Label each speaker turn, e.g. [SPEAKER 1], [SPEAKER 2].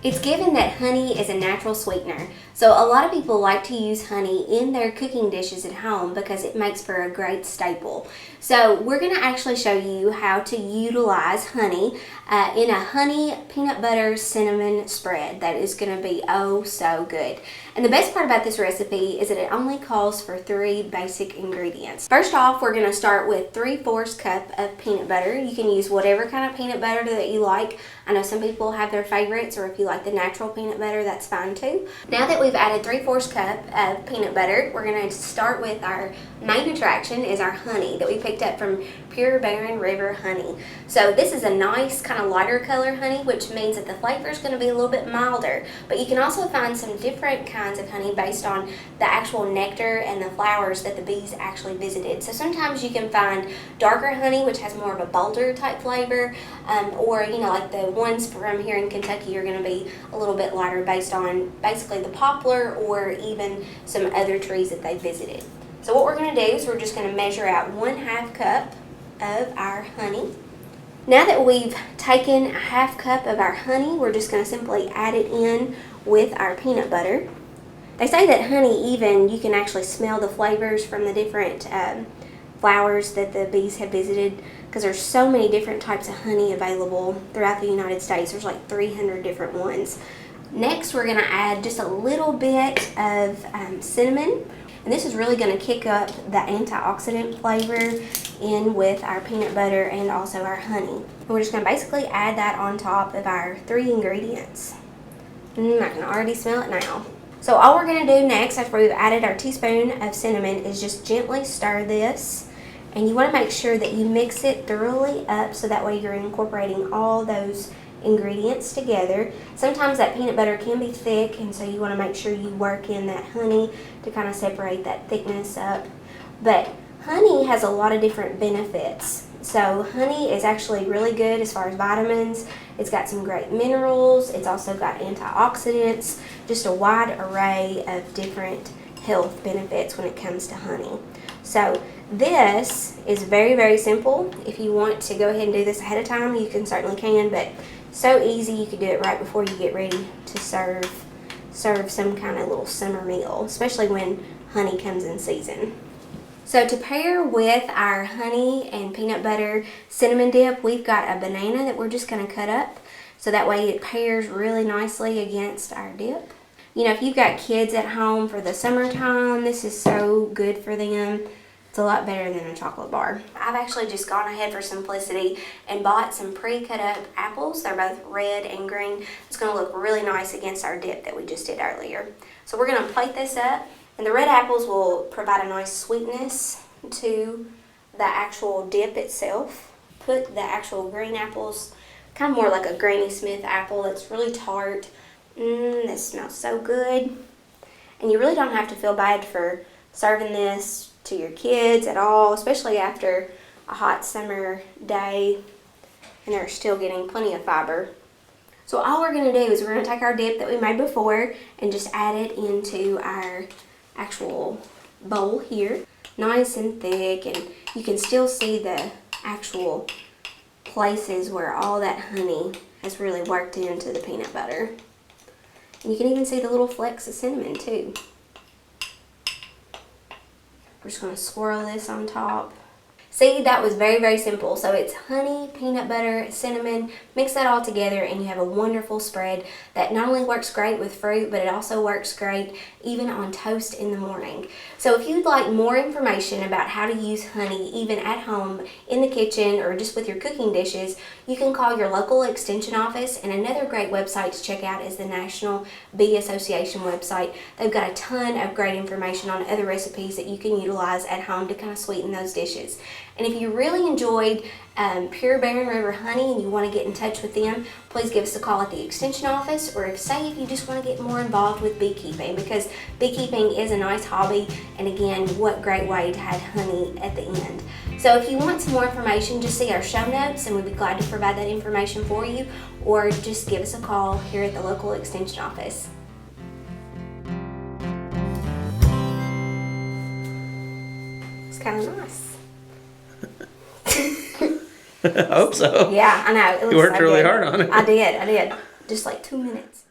[SPEAKER 1] It's given that honey is a natural sweetener, so a lot of people like to use honey in their cooking dishes at home because it makes for a great staple. So we're going to actually show you how to utilize honey in a honey peanut butter cinnamon spread that is going to be oh so good. And the best part about this recipe is that it only calls for 3 basic ingredients. First off, we're going to start with 3/4 cup of peanut butter. You can use whatever kind of peanut butter that you like. I know some people have their favorites, or if you like the natural peanut butter, that's fine too. Now that we've added 3/4 cup of peanut butter, we're going to start with our main attraction is our honey that we picked up from Pure Barren River Honey. So this is a nice kind of lighter color honey, which means that the flavor is going to be a little bit milder. But you can also find some different kinds of honey based on the actual nectar and the flowers that the bees actually visited. So sometimes you can find darker honey, which has more of a bolder type flavor, or like the ones from here in Kentucky are going to be a little bit lighter based on basically the poplar or even some other trees that they visited. So what we're going to do is we're just going to measure out 1/2 cup of our honey. Now that we've taken 1/2 cup of our honey, we're just going to simply add it in with our peanut butter. They say that honey, even you can actually smell the flavors from the different flowers that the bees have visited, because there's so many different types of honey available throughout the United States. There's like 300 different ones. Next, we're going to add just a little bit of cinnamon. And this is really going to kick up the antioxidant flavor in with our peanut butter and also our honey. And we're just going to basically add that on top of our 3 ingredients. I can already smell it now. So all we're going to do next after we've added our teaspoon of cinnamon is just gently stir this. And you want to make sure that you mix it thoroughly up so that way you're incorporating all those ingredients together. Sometimes that peanut butter can be thick, and so you want to make sure you work in that honey to kind of separate that thickness up. But honey has a lot of different benefits. So honey is actually really good as far as vitamins. It's got some great minerals. It's also got antioxidants, just a wide array of different health benefits when it comes to honey. So this is very, very simple. If you want to go ahead and do this ahead of time, you can certainly can, but so easy. You could do it right before you get ready to serve some kind of little summer meal, especially when honey comes in season. So to pair with our honey and peanut butter cinnamon dip, we've got a banana that we're just going to cut up so that way it pairs really nicely against our dip. If you've got kids at home for the summertime, this is so good for them. It's a lot better than a chocolate bar. I've actually just gone ahead for simplicity and bought some pre-cut up apples. They're both red and green. It's going to look really nice against our dip that we just did earlier. So we're going to plate this up, and the red apples will provide a nice sweetness to the actual dip itself. Put the actual green apples, kind of more like a Granny Smith apple that's really tart. This smells so good. And you really don't have to feel bad for serving this to your kids at all, especially after a hot summer day and they're still getting plenty of fiber. So all we're going to do is we're going to take our dip that we made before and just add it into our actual bowl here. Nice and thick, and you can still see the actual places where all that honey has really worked into the peanut butter. And you can even see the little flecks of cinnamon too. We're just going to swirl this on top. See, that was very, very simple. So it's honey, peanut butter, cinnamon, mix that all together and you have a wonderful spread that not only works great with fruit, but it also works great even on toast in the morning. So if you'd like more information about how to use honey even at home, in the kitchen, or just with your cooking dishes, you can call your local extension office. And another great website to check out is the National Bee Association website. They've got a ton of great information on other recipes that you can utilize at home to kind of sweeten those dishes. And if you really enjoyed Pure Barren River Honey and you want to get in touch with them, please give us a call at the extension office, or if you just want to get more involved with beekeeping, because beekeeping is a nice hobby, and again, what great way to have honey at the end. So if you want some more information, just see our show notes and we'd be glad to provide that information for you, or just give us a call here at the local extension office. It's kind of nice.
[SPEAKER 2] I hope so.
[SPEAKER 1] Yeah, I know.
[SPEAKER 2] You worked really hard on it.
[SPEAKER 1] I did. Just like 2 minutes.